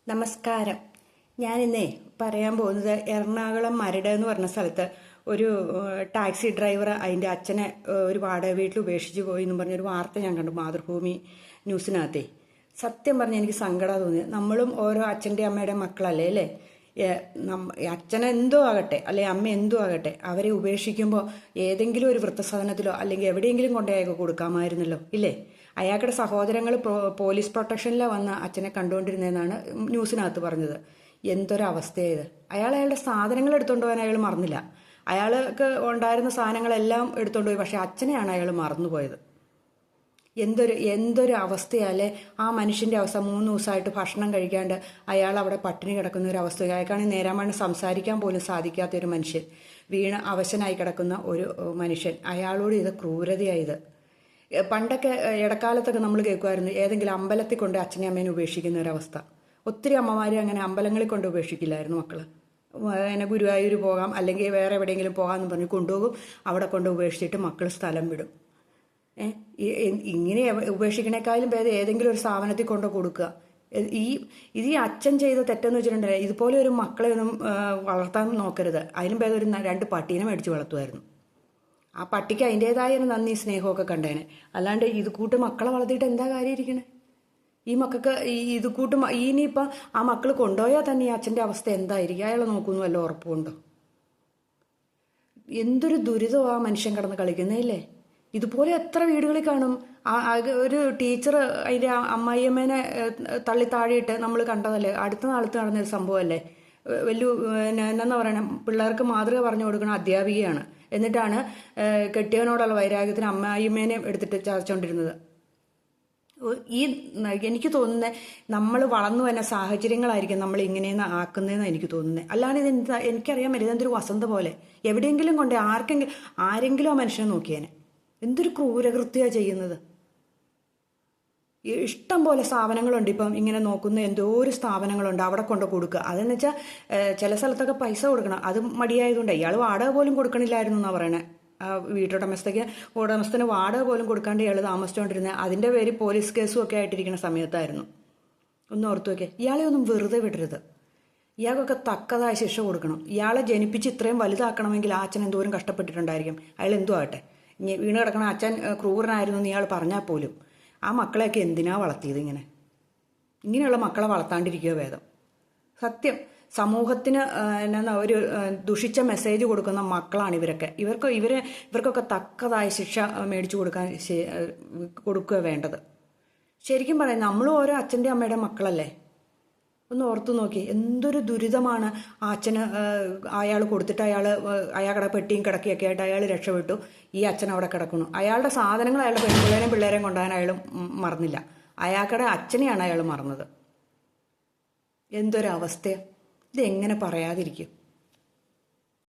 നമസ്കാരം. ഞാനിന്നേ പറയാൻ പോകുന്നത് എറണാകുളം മരട് എന്ന് പറഞ്ഞ സ്ഥലത്ത് ഒരു ടാക്സി ഡ്രൈവർ അതിൻ്റെ അച്ഛനെ ഒരു വാടക വീട്ടിൽ ഉപേക്ഷിച്ച് പോയി എന്നും പറഞ്ഞൊരു വാർത്ത ഞാൻ കണ്ടു മാതൃഭൂമി ന്യൂസിനകത്തേ. സത്യം പറഞ്ഞാൽ എനിക്ക് സങ്കടം തോന്നി. നമ്മളും ഓരോ അച്ഛൻ്റെ അമ്മയുടെ മക്കളല്ലേ അല്ലേ? അച്ഛൻ എന്തോ ആകട്ടെ അല്ലെ അമ്മ എന്തോ ആകട്ടെ, അവരെ ഉപേക്ഷിക്കുമ്പോൾ ഏതെങ്കിലും ഒരു വൃദ്ധസദനത്തിലോ അല്ലെങ്കിൽ എവിടെയെങ്കിലും കൊണ്ടുപോയൊക്കെ കൊടുക്കാമായിരുന്നല്ലോ ഇല്ലേ? അയാളുടെ സഹോദരങ്ങൾ പോലീസ് പ്രൊട്ടക്ഷനിലാണ് വന്ന് അച്ഛനെ കണ്ടുകൊണ്ടിരുന്നതെന്നാണ് ന്യൂസിനകത്ത് പറഞ്ഞത്. എന്തൊരവസ്ഥയായത്! അയാളുടെ സാധനങ്ങൾ എടുത്തുകൊണ്ട് പോകാൻ അയാൾ മറന്നില്ല. അയാൾക്ക് ഉണ്ടായിരുന്ന സാധനങ്ങളെല്ലാം എടുത്തുകൊണ്ട് പോയി. പക്ഷെ അച്ഛനെയാണ് അയാൾ മറന്നുപോയത്. എന്തൊരു അവസ്ഥയല്ലേ ആ മനുഷ്യൻ്റെ അവസ്ഥ! 3 ദിവസമായിട്ട് ഭക്ഷണം കഴിക്കാണ്ട് അയാൾ അവിടെ പട്ടിണി കിടക്കുന്ന ഒരു അവസ്ഥ. അയാൾക്കാണെങ്കിൽ നേരാമണ്ണം സംസാരിക്കാൻ പോലും സാധിക്കാത്ത ഒരു മനുഷ്യൻ, വീണ് അവശനായി കിടക്കുന്ന ഒരു മനുഷ്യൻ. അയാളോട് ഇത് ക്രൂരതയായത്. പണ്ടൊക്കെ ഇടക്കാലത്തൊക്കെ നമ്മൾ കേൾക്കുമായിരുന്നു ഏതെങ്കിലും അമ്പലത്തിൽ കൊണ്ട് അച്ഛനെ അമ്മേനെ ഉപേക്ഷിക്കുന്ന ഒരവസ്ഥ. ഒത്തിരി അമ്മമാർ അങ്ങനെ അമ്പലങ്ങളിൽ കൊണ്ട് ഉപേക്ഷിക്കില്ലായിരുന്നു മക്കൾ. അങ്ങനെ ഗുരുവായൂർ പോകാം അല്ലെങ്കിൽ വേറെ എവിടെയെങ്കിലും പോകാമെന്ന് പറഞ്ഞ് കൊണ്ടുപോകും. അവിടെ കൊണ്ട് ഉപേക്ഷിച്ചിട്ട് മക്കൾ സ്ഥലം വിടും. ഇങ്ങനെ ഉപേക്ഷിക്കണേക്കാളും ഭേദം ഏതെങ്കിലും ഒരു സ്ഥാപനത്തിൽ കൊണ്ട് കൊടുക്കുക. ഈ അച്ഛൻ ചെയ്ത തെറ്റെന്ന് വെച്ചിട്ടുണ്ടെങ്കിൽ ഇതുപോലെ ഒരു മക്കളെ ഒന്നും വളർത്താൻ നോക്കരുത്. അതിനും ഭേദം ഒരു 2 പട്ടീനെ മേടിച്ച് വളർത്തുമായിരുന്നു. ആ പട്ടിക്ക് അതിൻ്റെതായ ഒരു നന്ദി സ്നേഹമൊക്കെ കണ്ടേനെ. അല്ലാണ്ട് ഇത് കൂട്ട് മക്കളെ വളർത്തിയിട്ട് എന്താ കാര്യം ഇരിക്കണേ? ഈ മക്കൾക്ക് ഇത് കൂട്ട് ഇനിയിപ്പം ആ മക്കൾ കൊണ്ടുപോയാൽ തന്നെ ഈ അച്ഛൻ്റെ അവസ്ഥ എന്തായിരിക്കും? അയാളെ നോക്കുന്നു വല്ല ഉറപ്പുണ്ടോ? എന്തൊരു ദുരിതം ആ മനുഷ്യൻ കിടന്ന് കളിക്കുന്നതല്ലേ? ഇതുപോലെ എത്ര വീടുകളിൽ കാണും. ഒരു ടീച്ചർ അതിൻ്റെ അമ്മായിയമ്മേനെ തള്ളി താഴെയിട്ട് നമ്മൾ കണ്ടതല്ലേ? അടുത്ത നാളത്ത് നടന്നൊരു സംഭവമല്ലേ? വലിയ എന്താ പറയണ, പിള്ളേർക്ക് മാതൃക പറഞ്ഞു കൊടുക്കുന്ന അധ്യാപികയാണ്. എന്നിട്ടാണ് കെട്ടിയവനോടുള്ള വൈരാഗ്യത്തിന് അമ്മായിമ്മേനെ എടുത്തിട്ട് ചതച്ചുകൊണ്ടിരുന്നത്. എനിക്ക് തോന്നുന്നത് നമ്മൾ വളർന്നു വരുന്ന സാഹചര്യങ്ങളായിരിക്കും നമ്മൾ ഇങ്ങനെയെന്ന് ആക്കുന്നതെന്ന് എനിക്ക് തോന്നുന്നത്. അല്ലാതെ ഇതെന്താ എനിക്കറിയാൻ പറ്റില്ല. ഇതെന്തൊരു വസന്ത പോലെ എവിടെയെങ്കിലും കൊണ്ട് ആരെങ്കിലും ആ മനുഷ്യനെ നോക്കിയേനെ. എന്തൊരു ക്രൂരകൃത്യമാണ് ചെയ്യുന്നത്! ഇഷ്ടം പോലെ സ്ഥാപനങ്ങളുണ്ട് ഇപ്പം ഇങ്ങനെ നോക്കുന്ന. എന്തോ ഒരു സ്ഥാപനങ്ങളുണ്ട്, അവിടെ കൊണ്ട് കൊടുക്കുക. അതെന്ന് വെച്ചാൽ ചില സ്ഥലത്തൊക്കെ പൈസ കൊടുക്കണം. അത് മടിയായതുകൊണ്ട് ഇയാൾ വാടക പോലും കൊടുക്കണില്ലായിരുന്നു എന്നാണ് പറയണേ. ഉടമസ്ഥന് വാടക പോലും കൊടുക്കാണ്ട് ഇയാൾ താമസിച്ചുകൊണ്ടിരുന്നത് അതിൻ്റെ പേര് പോലീസ് കേസും ഒക്കെ ആയിട്ടിരിക്കുന്ന സമയത്തായിരുന്നു. ഒന്ന് ഓർത്തു നോക്കിയേ. ഇയാളെ ഒന്നും വെറുതെ വിടരുത്. ഇയാൾക്കൊക്കെ തക്കതായ ശിക്ഷ കൊടുക്കണം. ഇയാളെ ജനിപ്പിച്ച് ഇത്രയും വലുതാക്കണമെങ്കിൽ ആ അച്ഛൻ എന്തോരം കഷ്ടപ്പെട്ടിട്ടുണ്ടായിരിക്കും. അയാൾ എന്തോ ആകട്ടെ, വീണ് കിടക്കണ അച്ഛൻ ക്രൂരനായിരുന്നു എന്ന് ഇയാൾ പറഞ്ഞാൽ പോലും ആ മക്കളെയൊക്കെ എന്തിനാ വളർത്തിയത്? ഇങ്ങനെയുള്ള മക്കളെ വളർത്താണ്ടിരിക്കുക ഭേദം. സത്യം, സമൂഹത്തിന് ഒരു ദുഷിച്ച മെസ്സേജ് കൊടുക്കുന്ന മക്കളാണ് ഇവരൊക്കെ. ഇവർക്കൊക്കെ തക്കതായ ശിക്ഷ മേടിച്ചു കൊടുക്കുക വേണ്ടത്. ശരിക്കും പറയാം, നമ്മളും ഓരോ അച്ഛൻ്റെ അമ്മയുടെ മക്കളല്ലേ? ഒന്ന് ഓർത്തു നോക്കി. എന്തൊരു ദുരിതമാണ് ആ അച്ഛന്. അയാൾ കൊടുത്തിട്ട് അയാളുടെ പെട്ടിയും കിടക്കിയൊക്കെ ആയിട്ട് അയാൾ രക്ഷപ്പെട്ടു. ഈ അച്ഛൻ അവിടെ കിടക്കുന്നു. അയാളുടെ സാധനങ്ങൾ അയാളുടെ പിള്ളേരെയും കൊണ്ടുപോകാൻ അയാൾ മറന്നില്ല. അയാളുടെ അച്ഛനെയാണ് അയാൾ മറന്നത്. എന്തൊരവസ്ഥ! ഇതെങ്ങനെ പറയാതിരിക്കും?